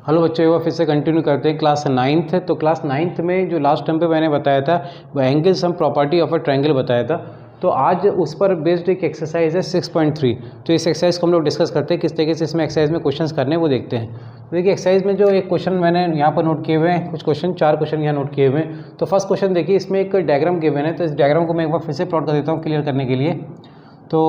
Hello बच्चों, एक बार फिर से कंटिन्यू करते हैं क्लास 9th है। तो क्लास 9th में जो लास्ट टाइम पे मैंने बताया था वो angle sum property of a triangle बताया था। तो आज उस पर बेस्ड एक एक्सरसाइज है 6.3। तो इस एक्सरसाइज को हम लोग डिस्कस करते हैं किस तरीके से इसमें एक्सरसाइज में क्वेश्चंस करने हैं वो देखते हैं। तो देखिए एक्सरसाइज में जो एक क्वेश्चन मैंने यहाँ पर नोट किए हुए हैं, कुछ क्वेश्चन 4 क्वेश्चन यहाँ नोट किए हुए हैं। तो फर्स्ट क्वेश्चन देखिए, इसमें एक डायग्राम गिवन है। तो इस डायग्राम को मैं एक बार फिर से प्लॉट कर देता हूँ क्लियर करने के लिए। तो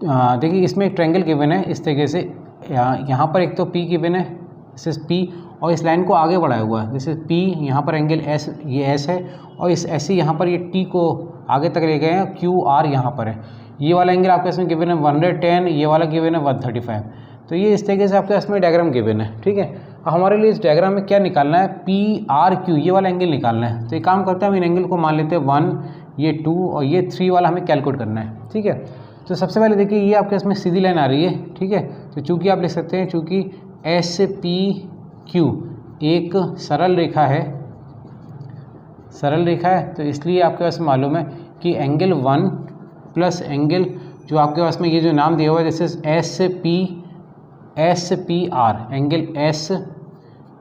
देखिए इसमें एक ट्रायंगल गिवन है इस तरीके से। यहाँ पर एक तो पी गिवन है, दिस इज पी, और इस लाइन को आगे बढ़ाया हुआ है, जैसे पी यहाँ पर एंगल एस, ये एस है, और इस ऐसे यहाँ पर ये टी को आगे तक ले गए हैं, क्यू आर यहाँ पर है। ये वाला एंगल आपके इसमें गिवन है 110, ये वाला गिवन है 135। तो ये इस तरीके से आपके इसमें डायग्राम गिवन है, ठीक है। अब हमारे लिए इस डायग्राम में क्या निकालना है, पी आर क्यू, ये वाला एंगल निकालना है। तो एक काम करते हैं, हम इन एंगल को मान लेते हैं 1, ये 2 और ये 3 वाला हमें कैलकुलेट करना है, ठीक है। तो सबसे पहले देखिए ये आपके इसमें सीधी लाइन आ रही है, ठीक है। तो चूँकि आप लिख सकते हैं, चूँकि एस पी क्यू एक सरल रेखा है, तो इसलिए आपके पास मालूम है कि एंगल 1 प्लस एंगल जो आपके पास में ये जो नाम दिया हुआ है जैसे S P R, angle S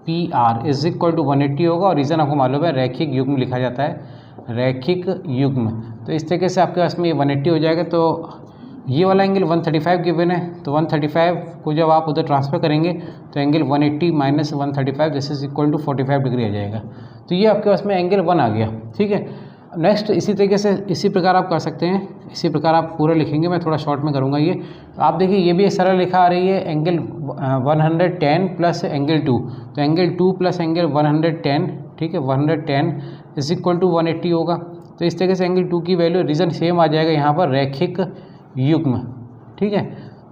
P R is equal to 180 होगा। और रीज़न आपको मालूम है, रैखिक युग्म लिखा जाता है, रैखिक युग्म। तो इस तरीके से आपके पास में ये 180 हो जाएगा। तो ये वाला एंगल 135 गिवन है, तो 135 को जब आप उधर ट्रांसफर करेंगे तो angle 180 minus 135 this is equal to 45 degree आ जाएगा। तो ये आपके पास में एंगल 1 आ गया, ठीक है। नेक्स्ट इसी तरीके से इसी प्रकार आप कर सकते हैं, इसी प्रकार आप पूरा लिखेंगे, मैं थोड़ा शॉर्ट में करूँगा ये। आप देखिए ये भी एक सरल रेखा आ रही है, एंगल 110 प्लस एंगल 2, तो एंगल 2 प्लस एंगल 110, ठीक है, 110 इज इक्वल टू 180 होगा। तो इस तरीके से एंगल 2 की वैल्यू रीज़न सेम आ जाएगा यहाँ पर, रैखिक युग्म, ठीक है।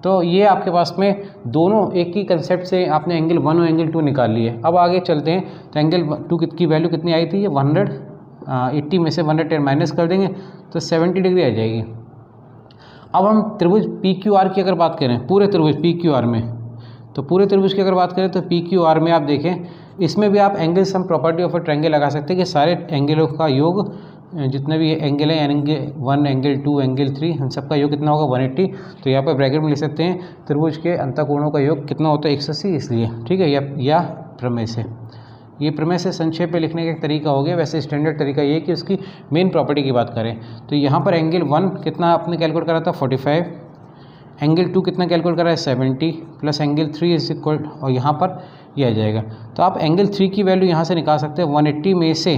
तो ये आपके पास में दोनों एक ही कंसेप्ट से आपने एंगल 1 और एंगल 2 निकाल लिए। अब आगे चलते हैं। तो एंगल 2 की वैल्यू कितनी आई थी, ये 180 में से 110 माइनस कर देंगे तो 70 डिग्री आ जाएगी। अब हम त्रिभुज पी क्यू आर की अगर बात करें, पूरे त्रिभुज पी क्यू आर में, तो पूरे त्रिभुज की अगर बात करें तो पी क्यू आर में आप देखें, इसमें भी आप angle sum property of a triangle लगा सकते हैं कि सारे एंगलों का योग, जितने भी एंगल हैं, एंगल 1, एंगल 2, एंगल 3, इन सबका योग कितना होगा 180। तो यहाँ पर ब्रैकेट में लिख सकते हैं त्रिभुज के अंतःकोणों का योग कितना होता है 180, इसलिए, ठीक है। या प्रमेय से, ये प्रमेय से संक्षेप में लिखने का एक तरीका हो गया। वैसे स्टैंडर्ड तरीका ये कि उसकी मेन प्रॉपर्टी की बात करें तो यहाँ पर एंगल 1 कितना आपने कैलकुलेट करा था 45, एंगल 2 कितना कैलकुलेट करा है 70, प्लस एंगल 3 इज इक्वल, और यहाँ पर ये आ जाएगा। तो आप एंगल 3 की वैल्यू यहाँ से निकाल सकते हैं 180 में से।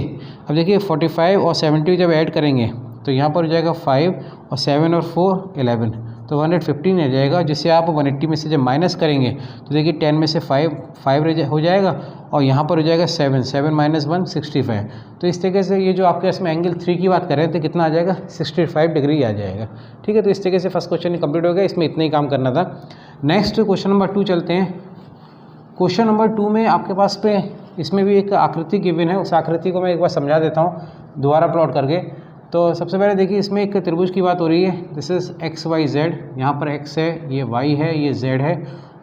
अब देखिए 45 और 70 जब ऐड करेंगे तो यहाँ पर हो जाएगा 5 और 7 और 4 11, तो 115 आ जाएगा। जिससे आप 180 में से जब माइनस करेंगे तो देखिए 10 में से 5 हो जाएगा, और यहाँ पर हो जाएगा 7 माइनस 1 65। तो इस तरीके से ये जो आपके इसमें एंगल 3 की बात करें तो कितना आ जाएगा 65 डिग्री आ जाएगा, ठीक है। तो इस तरीके से फर्स्ट क्वेश्चन कंप्लीट हो गया, इसमें इतना ही काम करना था। नेक्स्ट क्वेश्चन नंबर 2 चलते हैं। क्वेश्चन नंबर 2 में आपके पास पे इसमें भी एक आकृति गिवन है, उस आकृति को मैं एक बार समझा देता हूँ दोबारा प्लॉट करके। तो सबसे पहले देखिए इसमें एक त्रिभुज की बात हो रही है, this is X Y Z, यहाँ पर एक्स है, ये वाई है, ये जेड है,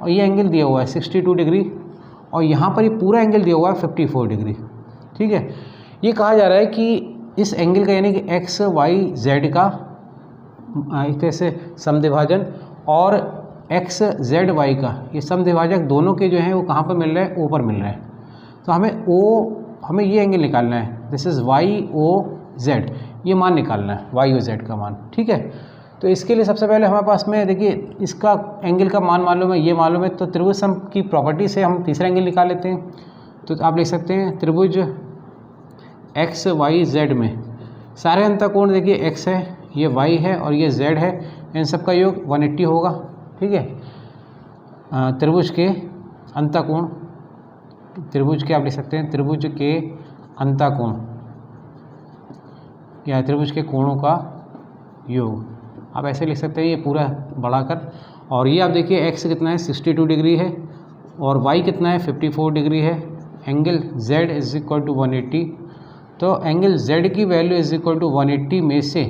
और ये एंगल दिया हुआ है 62 डिग्री, और यहाँ पर ये पूरा एंगल दिया हुआ है 54 डिग्री, ठीक है। ये कहा जा रहा है कि इस एंगल का यानी कि एक्स वाई जेड का एक तरह से समद्विभाजन और एक्स जेड वाई का ये समद्विभाजक दोनों के जो हैं वो कहाँ पर मिल रहे हैं, ओ पर मिल रहे हैं। तो हमें ये एंगल निकालना है, this is Y O Z, ये मान निकालना है वाई ओ जेड का मान, ठीक है। तो इसके लिए सबसे पहले हमारे पास में देखिए इसका एंगल का मान मालूम है, ये मालूम है, तो त्रिभुज सम की प्रॉपर्टी से हम तीसरा एंगल निकाल लेते हैं। तो आप लिख सकते हैं त्रिभुज एक्स वाई जेड में सारे अंतःकोण देखिए एक्स है, ये वाई है और ये जेड है, इन सब का योग 180 होगा, ठीक है। त्रिभुज के अंतःकोण, त्रिभुज के आप लिख सकते हैं त्रिभुज के अंतःकोण या त्रिभुज के कोणों का योग, आप ऐसे लिख सकते हैं ये पूरा बढ़ाकर। और ये आप देखिए एक्स कितना है 62 डिग्री है, और वाई कितना है 54 डिग्री है, angle Z is equal to 180। तो एंगल जेड की वैल्यू इज इक्वल टू 180 में से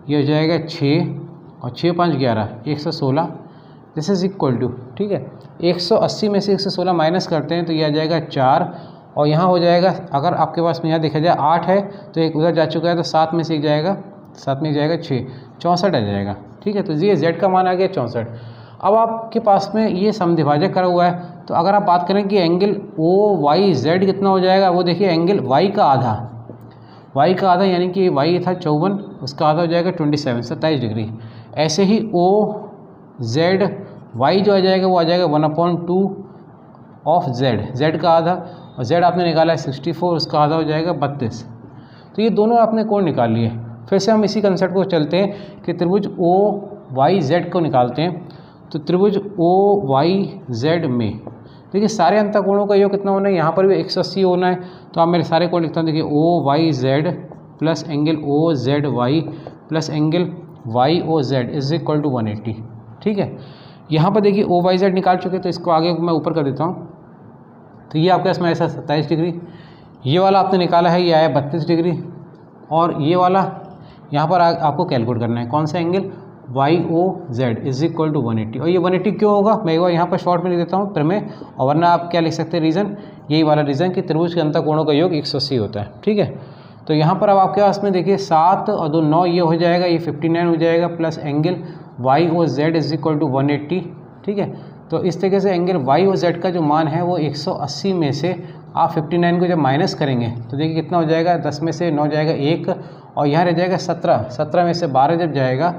ये हो जाएगा 6 और 6 5 11 116, दिस इज इक्वल टू, ठीक है। 180 में से 116 माइनस करते हैं तो ये आ जाएगा 4, और यहाँ हो जाएगा, अगर आपके पास में यहाँ देखा जाए 8 है तो एक उधर जा चुका है, तो 7 में से एक जाएगा, 7 में एक जाएगा 6, 64 आ जाएगा, ठीक है। तो ये जेड का मान आ गया 64। अब आपके पास में ये समद्विभाजक करा हुआ है, तो अगर आप बात करें कि एंगल ओ वाई जेड कितना हो जाएगा, वो देखिए एंगल वाई का आधा यानी कि वाई था 54, उसका आधा हो जाएगा 27 डिग्री। ऐसे ही ओ जेड वाई जो आ जाएगा वो आ जाएगा 1/2 ऑफ जेड का आधा, और जेड आपने निकाला है 64, उसका आधा हो जाएगा 32। तो ये दोनों आपने कोण निकाल लिए। फिर से हम इसी कंसेप्ट को चलते हैं कि त्रिभुज ओ वाई जेड को निकालते हैं। तो त्रिभुज ओ वाई जेड में देखिए सारे अंतःकोणों का योग कितना होना है, यहाँ पर भी 180 होना है। तो आप मेरे सारे कोण लिखता हूँ, देखिए O Y Z plus angle O Z Y plus angle Y O Z is equal to 180। ठीक है, यहाँ पर देखिए ओ वाई जेड निकाल चुके, तो इसको आगे मैं ऊपर कर देता हूँ। तो ये आपके इसमें ऐसा 27 डिग्री, ये वाला आपने निकाला है, ये आया 32 डिग्री, और ये वाला यहाँ पर आपको कैलकुलेट करना है कौन सा angle, Y O Z is equal to 180। और ये 180 क्यों होगा, मैं एक बार यहाँ पर शॉर्ट में लिख देता हूँ प्रमेय, और वरना आप क्या लिख सकते हैं रीज़न, यही वाला रीज़न कि त्रिभुज के अंतःकोणों का योग 180 होता है। ठीक है, तो यहाँ पर अब आपके पास में देखिए 7 और 2 9, ये हो जाएगा, ये 59 हो जाएगा, plus angle Y O Z is equal to 180। ठीक है, तो इस तरीके से एंगल वाई ओ जेड का जो मान है वो 180 में से आप 59 को जब माइनस करेंगे तो देखिए कितना हो जाएगा, 10 में से 9 जाएगा 1, और यहाँ रह जाएगा 17 में से 12 जब जाएगा,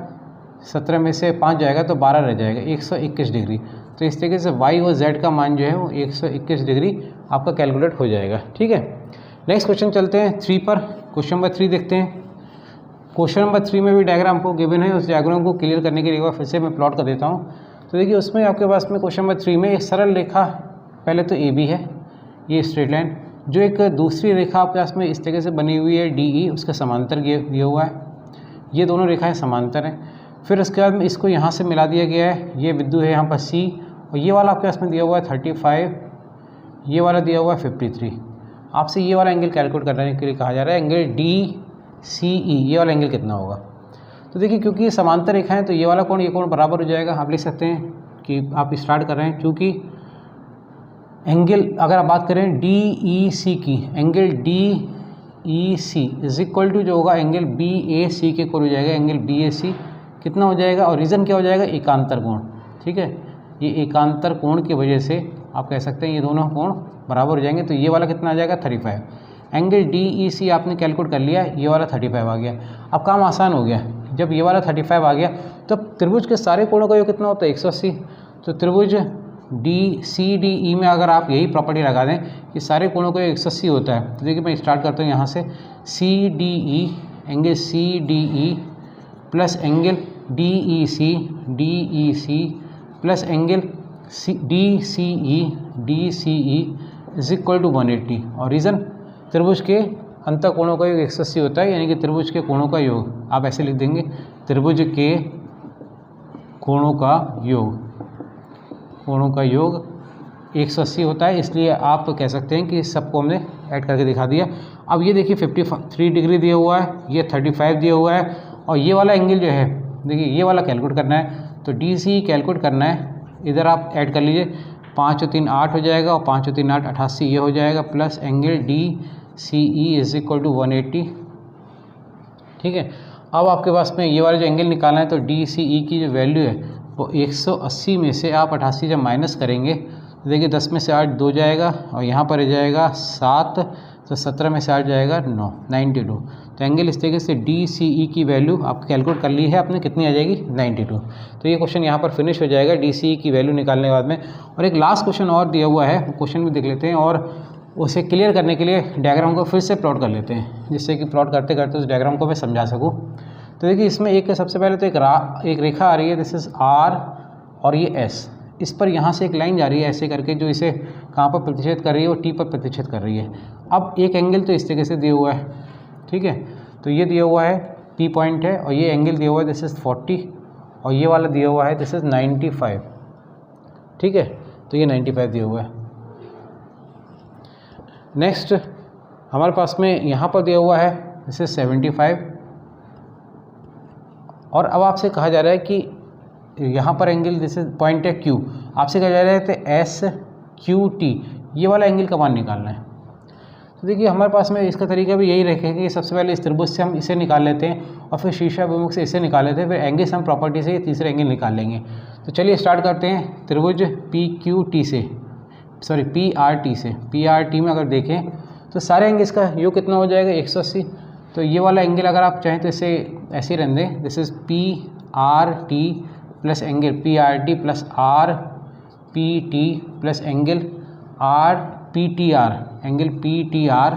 17 में से 5 जाएगा तो 12 रह जाएगा, 121 डिग्री। तो इस तरीके से वाई और जेड का मान जो है वो 121 डिग्री आपका कैलकुलेट हो जाएगा। ठीक है, नेक्स्ट क्वेश्चन चलते हैं 3 पर। क्वेश्चन नंबर 3 देखते हैं। क्वेश्चन नंबर 3 में भी डायग्राम आपको गिवन है, उस डायग्राम को क्लियर करने के लिए एक बार फिर से मैं प्लॉट कर देता हूँ। तो देखिए उसमें आपके पास में क्वेश्चन नंबर 3 में एक सरल रेखा, पहले तो ए बी है, ये स्ट्रेट लाइन, जो एक दूसरी रेखा आपके पास में इस तरीके से बनी हुई है डी ई, उसका समांतर दिया हुआ है, ये दोनों रेखाएं समांतर हैं। फिर उसके बाद में इसको यहाँ से मिला दिया गया है, ये बिंदु है यहाँ पर सी, और ये वाला आपके पास में दिया हुआ है 35, ये वाला दिया हुआ है 53। आपसे ये वाला एंगल कैलकुलेट करने के लिए कहा जा रहा है, एंगल डी सी ई, ये वाला एंगल कितना होगा। तो देखिए क्योंकि ये समांतर रेखा है तो ये वाला कोण ये कोण बराबर हो जाएगा। आप लिख सकते हैं कि आप स्टार्ट कर रहे हैं, क्योंकि एंगल अगर आप बात करें डी ई सी की, angle D E C is equal to जो होगा एंगल बी ए सी के इक्वल हो जाएगा, एंगल बी ए सी कितना हो जाएगा, और रीज़न क्या हो जाएगा, एकांतर कोण। ठीक है, ये एकांतर कोण की वजह से आप कह सकते हैं ये दोनों कोण बराबर हो जाएंगे। तो ये वाला कितना आ जाएगा 35, एंगल डी ई सी आपने कैलकुलेट कर लिया, ये वाला 35 आ गया। अब काम आसान हो गया, जब ये वाला 35 आ गया तो त्रिभुज के सारे कोणों का योग कितना होता है 180। तो त्रिभुज डी सी डी ई में अगर आप यही प्रॉपर्टी लगा दें कि सारे कोणों का 180 होता है, तो देखिए मैं स्टार्ट करता हूँ यहाँ से, C D E, angle C D E plus angle D E C plus angle D C E is equal to 180। और रीज़न त्रिभुज के अंतःकोणों का योग 180 होता है, यानी कि त्रिभुज के कोणों का योग आप ऐसे लिख देंगे, त्रिभुज के कोणों का योग 180 होता है। इसलिए आप कह सकते हैं कि सबको हमने ऐड करके दिखा दिया। अब ये देखिए 53 डिग्री दिया हुआ है, ये 35 दिया हुआ है, और ये वाला एंगल जो है देखिए ये वाला कैलकुलेट करना है, तो डी सी कैलकुलेट करना है। इधर आप ऐड कर लीजिए, 5 और 3 8 हो जाएगा, और 5 और 3 8 88 ये हो जाएगा, plus angle D C E is equal to 180। ठीक है, अब आपके पास में ये वाला जो एंगल निकालना है, तो डी सी ई की जो वैल्यू है वो 180 में से आप 88 जब माइनस करेंगे तो देखिए 10 में से 8 2 जाएगा, और यहाँ पर रह जाएगा 7, तो 17 में से 8 जाएगा 9, 92। तो एंगल इस तरीके से डी सी ई की वैल्यू आपने कैलकुलेट कर ली है, आपने कितनी आ जाएगी 92। तो ये क्वेश्चन यहाँ पर फिनिश हो जाएगा डी सी ई की वैल्यू निकालने के बाद में। और एक लास्ट क्वेश्चन और दिया हुआ है, क्वेश्चन भी देख लेते हैं, और उसे क्लियर करने के लिए डायग्राम को फिर से प्लॉट कर लेते हैं, जिससे कि प्लॉट करते करते उस डायग्राम को मैं समझा सकूँ। तो देखिए इसमें एक सबसे पहले तो एक रेखा आ रही है, दिस इज़ आर, और ये एस, इस पर यहाँ से एक लाइन जा रही है ऐसे करके, जो इसे कहाँ पर प्रतिच्छेद कर रही है, वो टी पर प्रतिच्छेद कर रही है। अब एक एंगल तो इस तरीके से दिया हुआ है, ठीक है, तो ये दिया हुआ है पी पॉइंट है, और ये एंगल दिया हुआ है दिस इज़ 40, और ये वाला दिया हुआ है दिस इज़ 95। ठीक है, तो ये 95 दिया हुआ है। नेक्स्ट हमारे पास में यहाँ पर दिया हुआ है दिस इज़ 75, और अब आपसे कहा जा रहा है कि यहाँ पर एंगल दिस इज पॉइंट है क्यू, आपसे कहा जा रहा है तो एस क्यू टी, ये वाला एंगल का मान निकालना है। तो देखिए हमारे पास में इसका तरीका भी यही रखेगा कि सबसे पहले इस त्रिभुज से हम इसे निकाल लेते हैं, और फिर शीर्षाभिमुख से इसे निकाल लेते हैं, फिर एंगल सम प्रॉपर्टी से ये तीसरे एंगल निकाल लेंगे। तो चलिए स्टार्ट करते हैं त्रिभुज PQT से, सॉरी PRT से। PRT में अगर देखें तो सारे एंगल्स का योग कितना हो जाएगा 180। तो ये वाला एंगल अगर आप चाहें तो इसे ऐसे ही रहने दें, this is PRT plus angle PRT plus RPT plus angle RPTR, angle PTR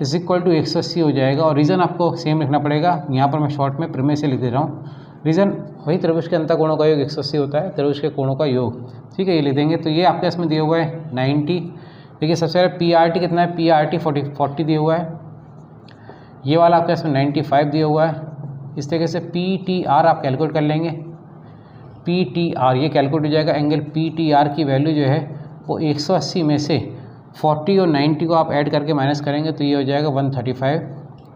is equal to 180 हो जाएगा। और रीज़न आपको सेम लिखना पड़ेगा, यहाँ पर मैं शॉर्ट में प्रमेय से लिख दे रहा हूँ। रीज़न वही त्रिभुज के अंतःकोणों का योग 180 होता है, त्रिभुज के कोणों का योग, ठीक है, ये लिख देंगे। तो ये आपके इसमें दिया हुआ है 90। देखिए सबसे पहले PRT कितना है, PRT 40 दिया हुआ है, ये वाला आपके इसमें 95 दिया हुआ है। इस तरीके से PTR आप कैलकुलेट कर लेंगे, PTR ये कैलकुलेट हो जाएगा। एंगल PTR की वैल्यू जो है वो 180 में से 40 और 90 को आप ऐड करके माइनस करेंगे तो ये हो जाएगा 135,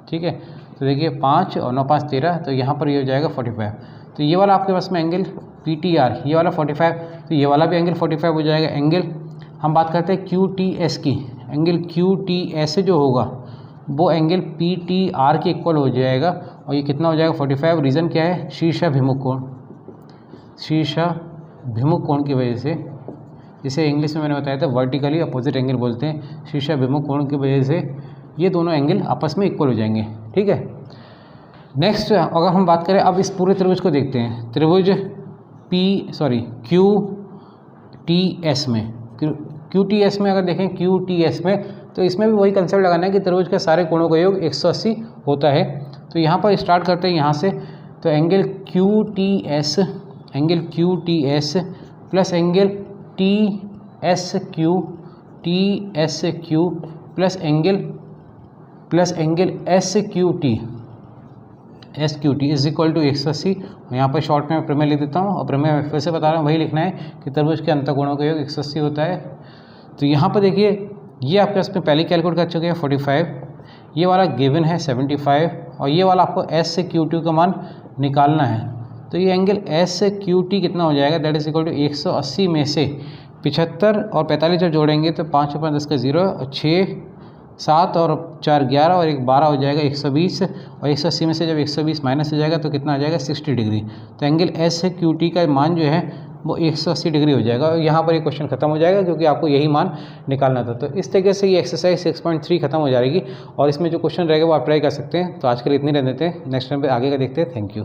ठीक है। तो देखिए 5 और 9 5 13, तो यहाँ पर ये हो जाएगा 45। तो ये वाला आपके पास में एंगल PTR, ये वाला 45, तो ये वाला भी एंगल 45 हो जाएगा। एंगल हम बात करते हैं QTS की, एंगल QTS जो होगा वो एंगल PTR के इक्वल हो जाएगा, और ये कितना हो जाएगा 45। रीज़न क्या है, शीर्षाभिमुख कोण, शीर्षाभिमुख कोण की वजह से, जिसे इंग्लिश में मैंने बताया था वर्टिकली अपोजिट एंगल बोलते हैं, शीर्षाभिमुख कोण की वजह से ये दोनों एंगल आपस में इक्वल हो जाएंगे, ठीक है। नेक्स्ट अगर हम बात करें अब इस पूरे त्रिभुज को देखते हैं, त्रिभुज QTS में, QTS में अगर देखें QTS में, तो इसमें भी वही कंसेप्ट लगाना है कि त्रिभुज के सारे कोणों का योग 180 होता है। तो यहाँ पर स्टार्ट करते हैं यहाँ से, तो angle QTS plus angle TSQ plus angle SQT is equal to 180। यहाँ पर शॉर्ट में प्रमेय लिख देता हूँ, और प्रमेय फिर से बता रहा हूँ, वही लिखना है कि त्रिभुज के अंतःकोणों का योग 180 होता है। तो यहाँ पर देखिए ये आपके पास में पहले कैलकुलेट कर चुके हैं 45, ये वाला गिवन है 75, और ये वाला आपको SQT का मान निकालना है। तो ये एंगल SQT कितना हो जाएगा, दैट इज इक्वल टू 180 में से 75 और 45 जब जोड़ेंगे तो 5 × 10 का 0, और 6 7 और 4 11 और 1 12 हो जाएगा 120, और 180 में से जब 120 माइनस हो जाएगा तो कितना आ जाएगा 60 डिग्री। तो एंगल SQT का मान जो है वो 180 डिग्री हो जाएगा, और यहाँ पर ये क्वेश्चन खत्म हो जाएगा क्योंकि आपको यही मान निकालना था। तो इस तरीके से ये एक्सरसाइज 6.3 खत्म हो जाएगी, और इसमें जो क्वेश्चन रहेगा वो आप ट्राई कर सकते हैं। तो आज के लिए इतनी रहने देते हैं, नेक्स्ट टाइम पे आगे का देखते हैं। Thank you.